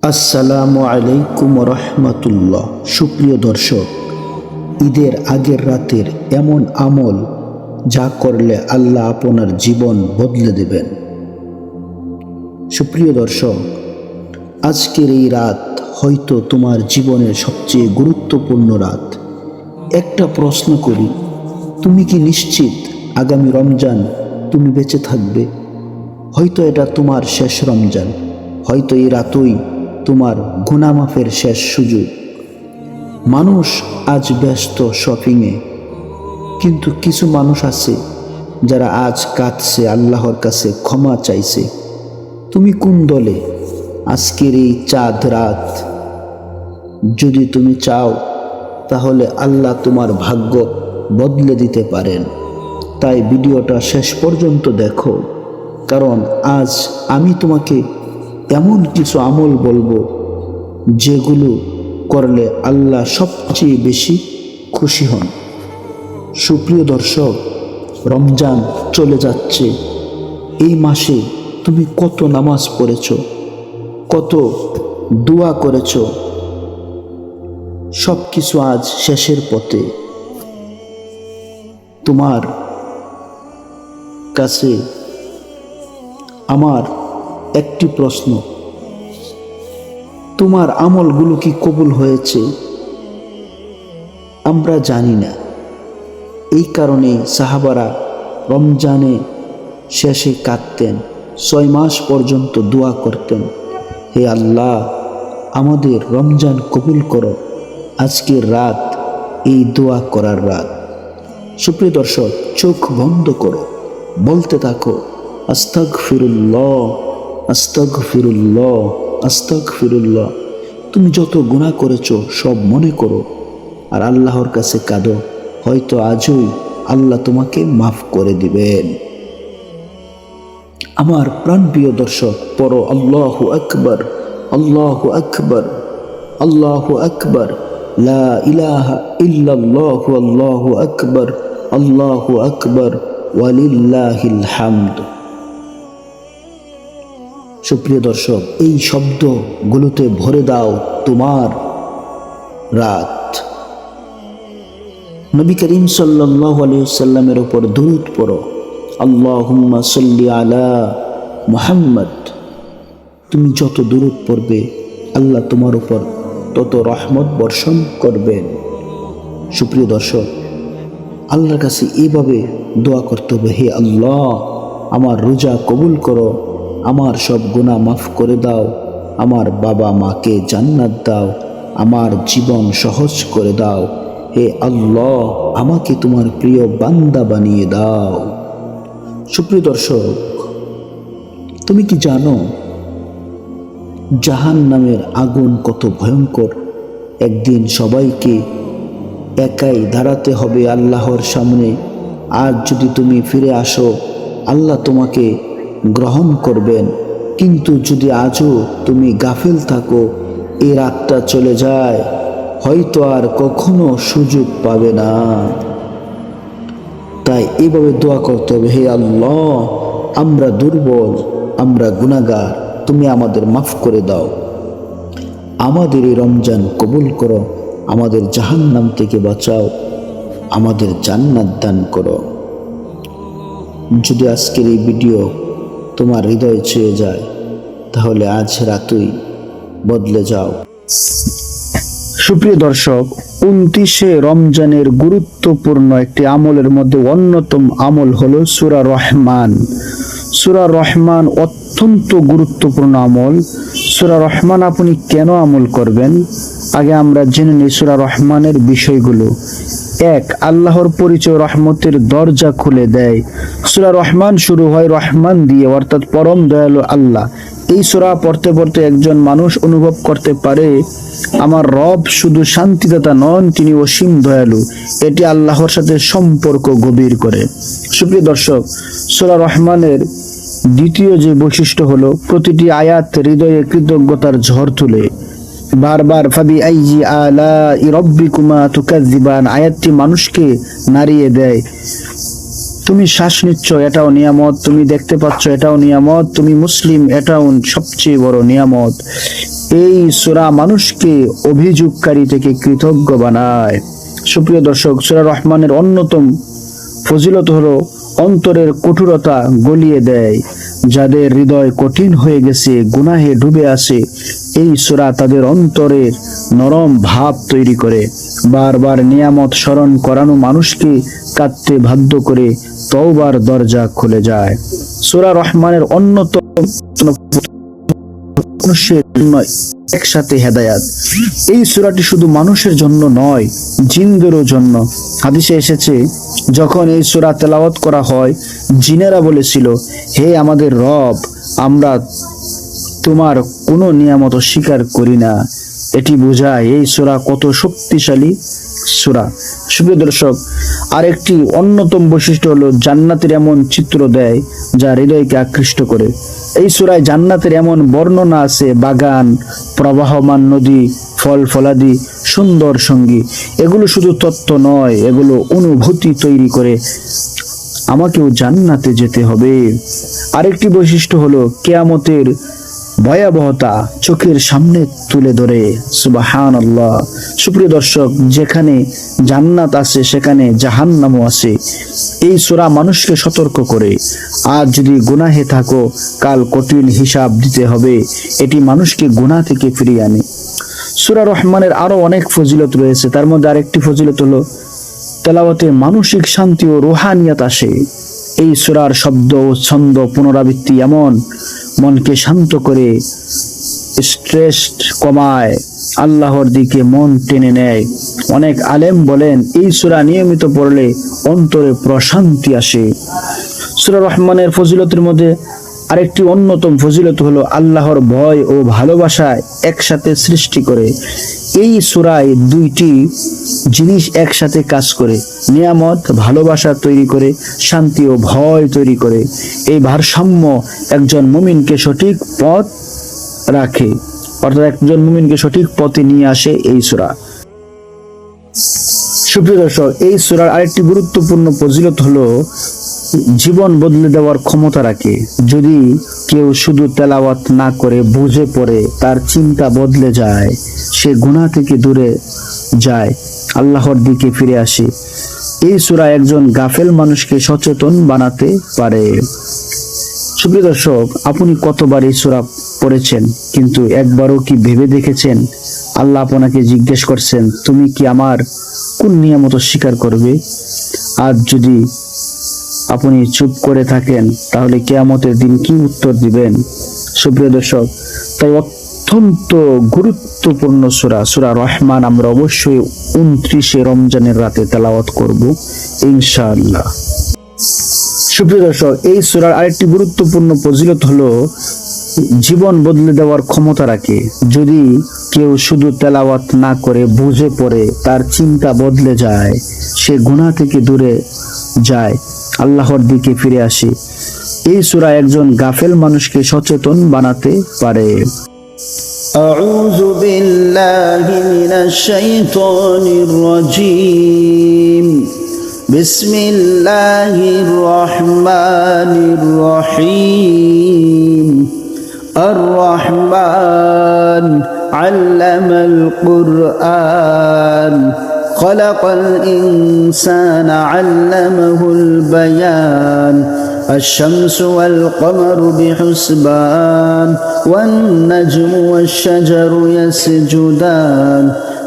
আসসালামু আলাইকুম রহমতুল্লাহ। সুপ্রিয় দর্শক, ঈদের আগের রাতের এমন আমল যা করলে আল্লাহ আপনার জীবন বদলে দেবেন। সুপ্রিয় দর্শক, আজকের এই রাত হয়তো তোমার জীবনের সবচেয়ে গুরুত্বপূর্ণ রাত। একটা প্রশ্ন করি, তুমি কি নিশ্চিত আগামী রমজান তুমি বেঁচে থাকবে? হয়তো এটা তোমার শেষ রমজান, হয়তো এই রাতই তোমার গুনাহ মাফের শেষ সুযোগ। মানুষ আজ ব্যস্ত শপিংয়ে, কিন্তু কিছু মানুষ আছে যারা আজ কাঁদছে, আল্লাহর কাছে ক্ষমা চাইছে। তুমি কোন দলে? আজকের এই চাঁদ রাত যদি তুমি চাও, তাহলে আল্লাহ তোমার ভাগ্য বদলে দিতে পারেন। তাই ভিডিওটা শেষ পর্যন্ত দেখো, কারণ আজ আমি তোমাকে এমন কিছু আমল বলবো যেগুলো করলে আল্লাহ সবচেয়ে বেশি খুশি হন। সুপ্রিয় দর্শক, রমজান চলে যাচ্ছে। এই মাসে তুমি কত নামাজ পড়েছ, কত দোয়া করেছ, সব কিছু আজ শেষের পথে। তোমার কাছে আমার একটি প্রশ্ন, তোমার আমলগুলো কি কবুল হয়েছে? আমরা জানি না। এই কারণে সাহাবারা রমজানে শেষে কাঁদতেন, 6 মাস পর্যন্ত দোয়া করতেন, হে আল্লাহ, আমাদের রমজান কবুল করো। আজকের রাত এই দোয়া করার রাত। সুপ্রিয় দর্শক, চোখ বন্ধ করো, বলতে থাকো, আস্তাগফিরুল্লাহ, আস্তাগফিরুল্লাহ, আস্তাগফিরুল্লাহ। তুমি যত গুনাহ করেছো সব মনে করো আর আল্লাহর কাছে কাঁদো। হয়তো আজই আল্লাহ তোমাকে মাফ করে দিবেন। আমার প্রাণপ্রিয় দর্শক, পড়ো আল্লাহু আকবার, আল্লাহু আকবার, আল্লাহু আকবার, লা ইলাহা ইল্লাল্লাহু, আল্লাহু আকবার, আল্লাহু আকবার, ওয়ালিল্লাহিল হামদ। সুপ্রিয় দর্শক, এই শব্দগুলোতে ভরে দাও তোমার রাত। নবী করিম সাল্লাল্লাহু আলাইহি ওয়াসাল্লামের উপর দুরূদ পড়ো, আল্লাহুম্মা সাল্লি আলা মুহাম্মদ। তুমি যত দুরূদ পড়বে, আল্লাহ তোমার উপর তত রহমত বর্ষণ করবেন। সুপ্রিয় দর্শক, আল্লাহর কাছে এইভাবে দোয়া করতে হবে, হে আল্লাহ, আমার রোজা কবুল করো, আমার সব গুনাহ মাফ করে দাও, আমার বাবা মাকে জান্নাত দাও, আমার জীবন সহজ করে দাও, হে আল্লাহ, আমাকে তোমার প্রিয় বান্দা বানিয়ে দাও। সুপ্রিয় দর্শক, তুমি কি জানো জাহান্নামের আগুন কত ভয়ঙ্কর? একদিন সবাইকে একাই দাঁড়াতে হবে আল্লাহর সামনে। আর যদি তুমি ফিরে আসো, আল্লাহ তোমাকে গ্রহণ করবেন। কিন্তু যদি আজও তুমি গাফিল থাকো, এই রাতটা চলে যায়, হয়তো আর কখনো সুযোগ পাবে না। তাই এইভাবে দোয়া করতে হবে, হে আল্লাহ, আমরা দুর্বল, আমরা গুনাহগার, তুমি আমাদের মাফ করে দাও, আমাদের এই রমজান কবুল করো, আমাদের জাহান্নাম থেকে বাঁচাও, আমাদের জান্নাত দান করো। যদি আজকের এই ভিডিও তোমার হৃদয় ছুঁয়ে যায়, তাহলে আজ রাতই বদলে যাও। সুপ্রিয় দর্শক, 29শে রমজানের গুরুত্বপূর্ণ একটি আমলের মধ্যে অন্যতম আমল হলো সূরা রহমান। সূরা রহমান অত্যন্ত গুরুত্বপূর্ণ আমল। সূরা রহমান আপনি কেন আমল করবেন? আগে আমরা জেনে নিই সূরা রহমানের বিষয়গুলো। 1, আল্লাহর পরিচয়, রহমতের দরজা খুলে দেয়। সূরা রহমান শুরু হয় রহমান দিয়ে, অর্থাৎ পরম দয়ালু আল্লাহ। এই সূরা পড়তে পড়তে একজন মানুষ অনুভব করতে পারে, আমার রব শুধু শান্তিদাতা নন, তিনি অসীম দয়ালু। এটি আল্লাহর সাথে সম্পর্ক গভীর করে। সুপ্রিয় দর্শক, সূরা রহমানের দ্বিতীয় যে বৈশিষ্ট্য হলো, প্রতিটি আয়াত হৃদয়ে কৃতজ্ঞতার ঝড় তুলে। বারবার ফাবি আইজি আলা রাব্বিকুমা তুকাজ্জিবান আয়াতটি মানুষকে নাড়িয়ে দেয়। তুমি শ্বাস নিচ্ছ, এটাও নিয়ামত। তুমি দেখতে পাচ্ছ, এটাও নিয়ামত। তুমি মুসলিম, এটাও সবচেয়ে বড় নিয়ামত। এই সূরা মানুষকে অভিযোগকারী থেকে কৃতজ্ঞ বানায়। সুপ্রিয় দর্শক, সূরা রহমানের অন্যতম ফজিলত হলো অন্তরের কঠোরতা গলিয়ে দেয়। যাদের হৃদয় কঠিন হয়ে গেছে, গুনাহে ডুবে আছে, এই সূরা তাদের অন্তরের নরম ভাব তৈরি করে। বারবার নিয়ামত স্মরণ করানো মানুষকে কাঁদতে বাধ্য করে, তওবার দরজা খুলে যায়। সূরা রহমানের অন্যতম মানুষের জন্য একসাথে হেদায়াত। এই সূরাটি শুধু মানুষের জন্য নয়, জিনদেরও জন্য। হাদিসে এসেছে, যখন এই সূরা তেলাওয়াত করা হয়, জিনেরা বলেছিল, হে আমাদের রব, আমরা তোমার কোনো নিয়ামত স্বীকার করি না। এটি বোঝায় এই সূরা কত শক্তিশালী সূরা। সুপ্রিয় দর্শক, আরেকটি অন্যতম বৈশিষ্ট্য হলো জান্নাতের এমন চিত্র দেয় যা হৃদয়কে আকৃষ্ট করে। এই সূরায় জান্নাতের এমন বর্ণনা আছে, বাগান, প্রবাহমান নদী, ফল ফলাদি, সুন্দর সঙ্গী। এগুলো শুধু তত্ত্ব নয়, এগুলো অনুভূতি তৈরি করে আমাকেও জান্নাতে যেতে হবে। আরেকটি বৈশিষ্ট্য হলো কিয়ামতের ভয়াবহতা চোখের সামনে তুলে ধরে। সুবহানাল্লাহ। সুপ্রিয় দর্শক, যেখানে জান্নাত আছে সেখানে জাহান্নামও আছে। এই সূরা মানুষকে সতর্ক করে, আজ যদি গুনাহে থাকো, কাল কঠিন হিসাব দিতে হবে। এটি মানুষকে গুনাহ থেকে ফিরিয়ে আনে। সূরা রহমানের আরো অনেক ফজিলত রয়েছে, তার মধ্যে আরেকটি ফজিলত হলো তেলাওয়াতে মানসিক শান্তি ও রুহানিয়াত আসে। এই সূরার শব্দ ও ছন্দ পুনরাবৃত্তি এমন মনকে শান্ত করে, স্ট্রেস কমায়, আল্লাহর দিকে মন টেনে নেয়। অনেক আলেম বলেন, এই সূরা নিয়মিত পড়লে অন্তরে প্রশান্তি আসে। সূরা রহমানের ফজিলতের মধ্যে আরেকটি অন্যতম ফজিলত হলো আল্লাহর ভয় ও ভালোবাসা একসাথে সৃষ্টি করে। এই সূরায় দুইটি জিনিস একসাথে কাজ করে, নিয়ামত ভালোবাসা তৈরি করে, শান্তি ও ভয় তৈরি করে। এই ভারসাম্য একজন মুমিনকে সঠিক পথ রাখে, অর্থাৎ একজন মুমিনকে সঠিক পথে নিয়ে আসে এই সূরা। সুপ্রিয় দর্শক, এই সূরার আরেকটি গুরুত্বপূর্ণ ফজিলত হলো জীবন বদলে দেওয়ার ক্ষমতা রাখে। যদি কেউ শুধু তেলাওয়াত না করে বুঝে পড়ে, তার চিন্তা বদলে যায়, সে গুনাহ থেকে দূরে যায়, আল্লাহর দিকে ফিরে আসে। এই সূরা একজন গাফেল মানুষকে সচেতন বানাতে পারে। সুপ্রিয় দর্শক, আপনি কতবার এই সূরা পড়েছেন, কিন্তু একবারও কি ভেবে দেখেছেন আল্লাহ আপনাকে জিজ্ঞেস করছেন, তুমি কি আমার কোন নিয়ামত স্বীকার করবে? আজ যদি আপনি চুপ করে থাকেন, তাহলে কিয়ামতের দিন কি উত্তর দিবেন? সুপ্রিয় দর্শক, তাই অত্যন্ত গুরুত্বপূর্ণ সূরা রহমান আমরা অবশ্যই 29শে রমজানের রাতে তেলাওয়াত করব ইনশাআল্লাহ। সুপ্রিয় দর্শক, এই সূরার আরেকটি গুরুত্বপূর্ণ ফজিলত হলো জীবন বদলে দেওয়ার ক্ষমতা রাখে। যদি কেউ শুধু তেলাওয়াত না করে বুঝে পড়ে, তার চিন্তা বদলে যায়, সে গুনাহ থেকে দূরে যায়, আল্লাহর দিকে ফিরে আসে। এই সূরা একজন গাফেল মানুষকে সচেতন বানাতে পারে। আউযু বিল্লাহি মিনাশ শাইতানির রাজীম। বিসমিল্লাহির রহমানির রহিম। আর-রহমান আল্লামাল কুরআন خلق الإنسان علمه البيان الشمس والقمر بحسبان والنجم والشجر يسجدان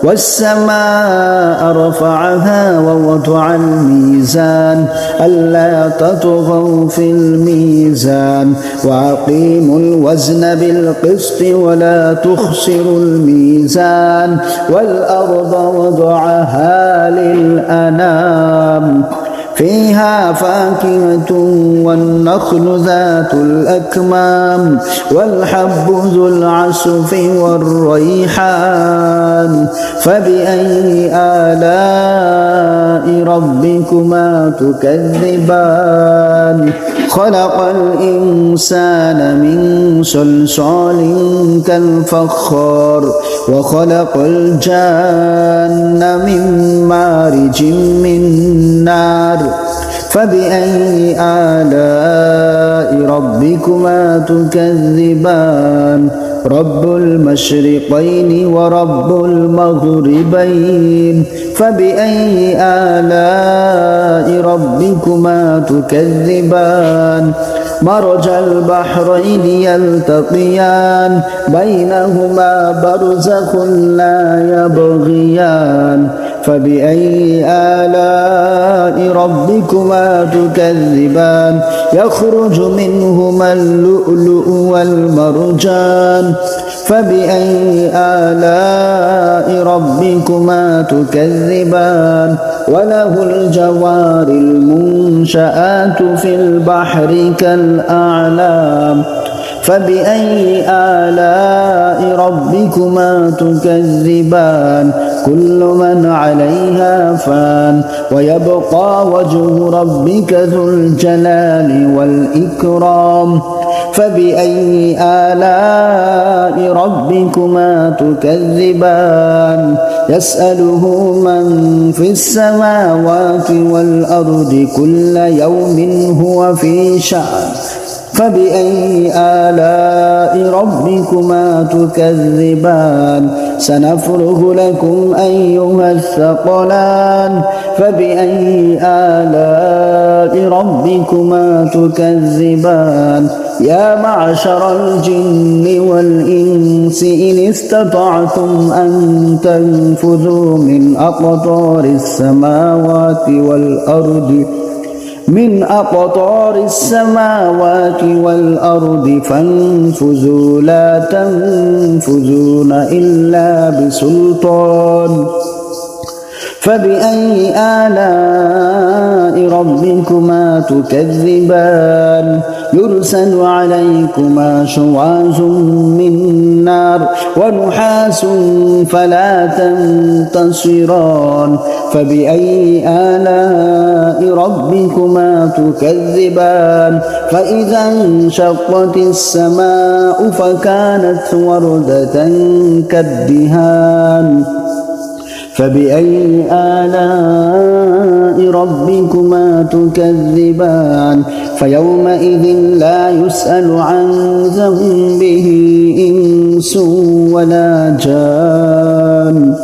والسماء رفعها ووضع الميزان ألا تطغوا في الميزان وأقيموا الوزن بالقسط ولا تخسروا الميزان والأرض وضعها للأنام فيها فاكهة والنخل ذات الأكمام والحب ذو العصف والريحان فبأي آلاء ربكما تكذبان خلق الإنسان من صلصال كالفخار وخلق الجان من مارج من نار فبأي آلاء ربكما تكذبان رب المشرقين ورب المغربين فبأي آلاء ربكما تكذبان مرج البحرين يلتقيان بينهما برزخ لا يبغيان فبأي آلاء ربكما تكذبان يخرج منهما اللؤلؤ والمرجان فبأي آلاء ربكما تكذبان وله الجوار المنشآت في البحر كالأعلام فبأي آلاء ربكما تكذبان كل من عليها فان ويبقى وجه ربك ذو الجلال والإكرام فبأي آلاء ربكما تكذبان يسأله من في السماوات والأرض كل يوم هو في شأن فبأي آلاء ربكما تكذبان سنفرغ لكم أيها الثقلان فبأي آلاء ربكما تكذبان يا معشر الجن والإنس إن استطعتم أن تنفذوا من أقطار السماوات والأرض فانفذوا لا تنفذون إلا بسلطان فبأي آلاء ربكما تكذبان يرسل عليكما شواظ من نار ونحاس فلا تنتصران فبأي آلاء ربكما تكذبان فإذا انشقت السماء فكانت وردة كالدهان فبأي آلاء ربكما تكذبان فيومئذ لا يسأل عن ذنبه إنس ولا جان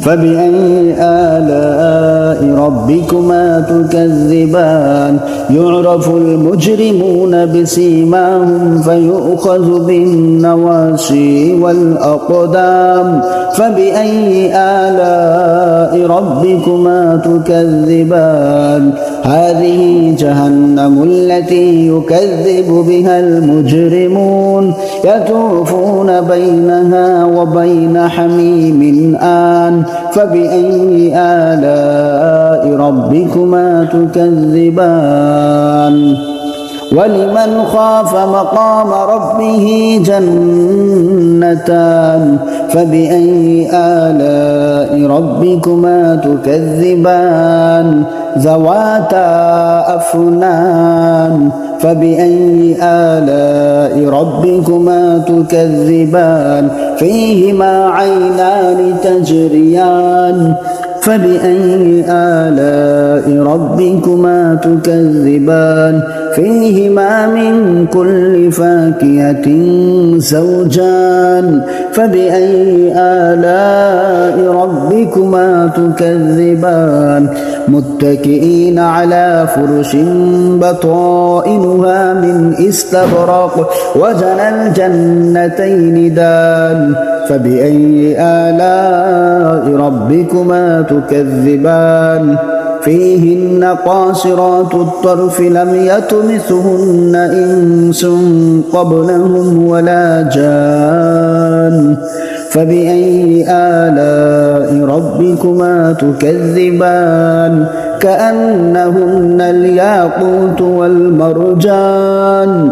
فبأي آلاء ربكما تكذبان يعرف المجرمون بسيماهم فيؤخذ بالنواصي والأقدام فبأي آلاء ربكما تكذبان هذه جهنم التي يكذب بها المجرمون يطوفون بينها وبين حميم آن فبأي آلاء ربكما تكذبان ولمن خاف مقام ربه جنتان فبأي آلاء ربكما تكذبان ذواتا أفنان فبأي آلاء ربكما تكذبان فيهما عينان تجريان فبأي آلاء ربكما تكذبان فيهما من كل فاكهة زوجان فبأي آلاء ربكما تكذبان متكئين على فرش بطائنها من استبرق وجنى الجنتين دان فبأي آلاء ربكما تكذبان فيهن قاصرات الطرف لم يطمثهن إنس قبلهم ولا جان فبأي آلاء ربكما تكذبان كأنهن الياقوت والمرجان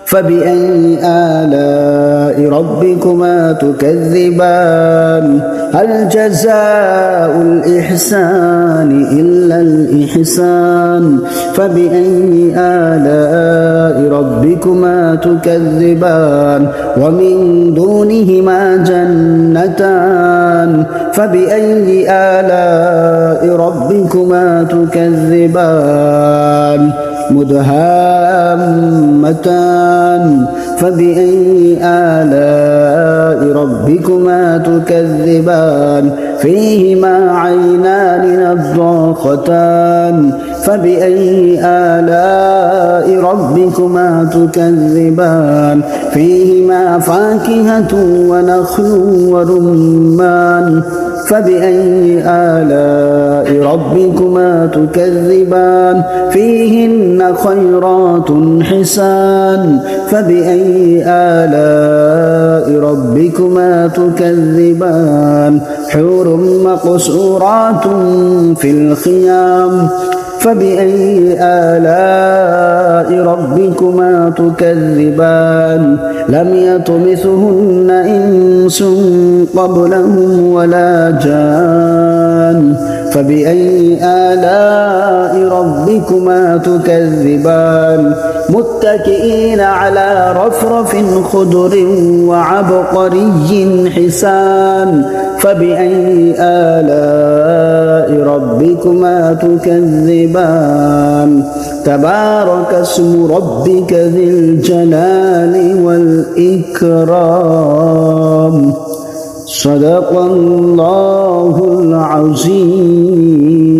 فبأي آلاء ربكما تكذبان هل جزاء الإحسان إلا الإحسان فبأي آلاء ربكما تكذبان ومن دونهما جنتان فبأي آلاء ربكما تكذبان مدهامتان فبأي آلاء ربكما تكذبان فيهما عينان نضاختان فبأي آلاء ربكما تكذبان فيهما فاكهة ونخل ورمان فبأي آلاء ربكما تكذبان فيهن خيرات حسان فبأي آلاء ربكما تكذبان حور مقصورات في الخيام فبأي آلاء ربكما تكذبان لم يطمثهن إنس قبلهم ولا جان فبأي آلاء ربكما تكذبان متكئين على رفرف خضر وعبقري حسان فبأي آلاء ربكما تكذبان تبارك اسم ربك ذي الجلال والإكرام صدق الله العظيم